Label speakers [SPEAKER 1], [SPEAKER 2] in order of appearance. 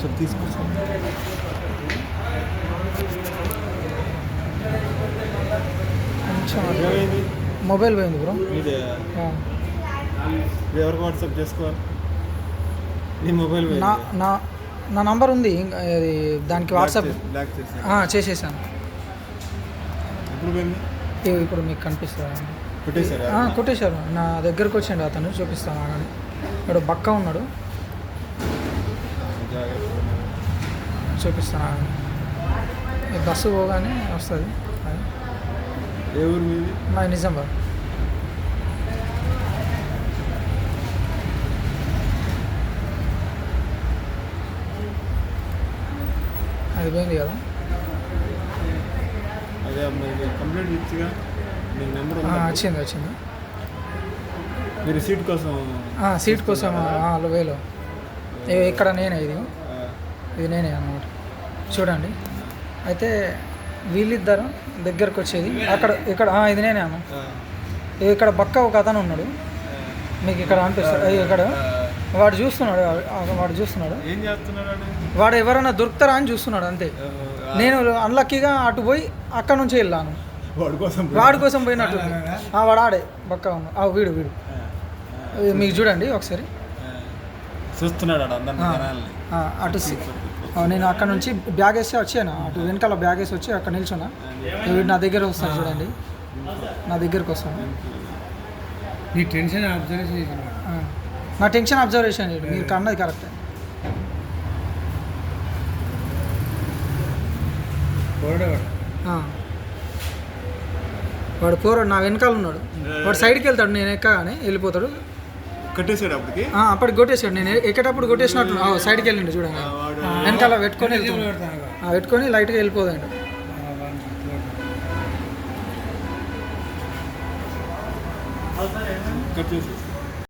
[SPEAKER 1] ఒకసారి తీసుకొస్తాను.
[SPEAKER 2] కొంచెం
[SPEAKER 1] ఏమైంది?
[SPEAKER 2] మొబైల్ పోయింది బ్రో.
[SPEAKER 1] ఇదే
[SPEAKER 2] ఆ.
[SPEAKER 1] ఎవరికి వాట్సాప్ చేసుకోవాలి? నీ మొబైల్
[SPEAKER 2] నా నా నా నంబర్ ఉంది ఇంకా అది దానికి వాట్సాప్
[SPEAKER 1] బ్లాక్ చేసి
[SPEAKER 2] చేసేసాను.
[SPEAKER 1] ఎప్పుడు పోయింది?
[SPEAKER 2] ఇప్పుడు మీకు కనిపిస్తుంది.
[SPEAKER 1] పెట్టేశారా?
[SPEAKER 2] కొట్టేశారు. నా దగ్గరకు వచ్చిండు అతను, చూపిస్తాను అని. ఇక్కడ బక్క ఉన్నాడు, చూపిస్తాను. ఈ బస్సు పోగానే వస్తుంది.
[SPEAKER 1] ఏ ఊరు మీది?
[SPEAKER 2] మా నిజామాబాద్. అది పోయింది కదా.
[SPEAKER 1] అదే మీరు కంప్లైంట్ ఇచ్చిగా మీకు నెంబర్
[SPEAKER 2] వచ్చింది.
[SPEAKER 1] మీరు సీట్ కోసం
[SPEAKER 2] సీట్ కోసం వేలో ఇక్కడ నేనే, ఇది నేనే అన్నమాట. చూడండి, అయితే వీళ్ళిద్దరు దగ్గరకు వచ్చేది ఇక్కడ ఇది నేనే అన్న. ఇక్కడ పక్క ఒక అతను ఉన్నాడు, మీకు ఇక్కడ అనిపిస్తుంది. ఇక్కడ వాడు చూస్తున్నాడు.
[SPEAKER 1] ఏం చేస్తున్నాడు?
[SPEAKER 2] వాడు ఎవరైనా దొరుకుతారా అని చూస్తున్నాడు అంతే. నేను అన్లక్కీగా అటు పోయి అక్కడ నుంచి వెళ్ళాను. వాడి కోసం పోయినట్టు. వాడు ఆడే పక్క ఉన్నాడు. వీడు మీకు చూడండి ఒకసారి.
[SPEAKER 1] చూస్తున్నాడు
[SPEAKER 2] అటు. నేను అక్కడ నుంచి బ్యాగ్ వేసి వచ్చాను, అటు వెనకాల బ్యాగ్ వేసి వచ్చి అక్కడ నిల్చున్నా. వీడు నా దగ్గర వస్తాను చూడండి, నా దగ్గరకు వస్తాను.
[SPEAKER 3] నీ టెన్షన్ అబ్జర్వేషన్,
[SPEAKER 2] నా టెన్షన్ అబ్జర్వేషన్ మీరు కన్నది కరెక్ట్. వాడు పోరాడు, నా వెనకాల ఉన్నాడు. వాడు సైడ్కి వెళ్తాడు, నేను ఎక్కగానే వెళ్ళిపోతాడు.
[SPEAKER 1] కట్టేసాడు అప్పటికి.
[SPEAKER 2] అప్పటికి కొట్టేసాడు. నేను ఎక్కేటప్పుడు కొట్టేసినట్టు సైడ్కి వెళ్ళిండు చూడండి. వెనకాల పెట్టుకొని లైట్గా వెళ్ళిపోదాడు.
[SPEAKER 1] కట్ చేసి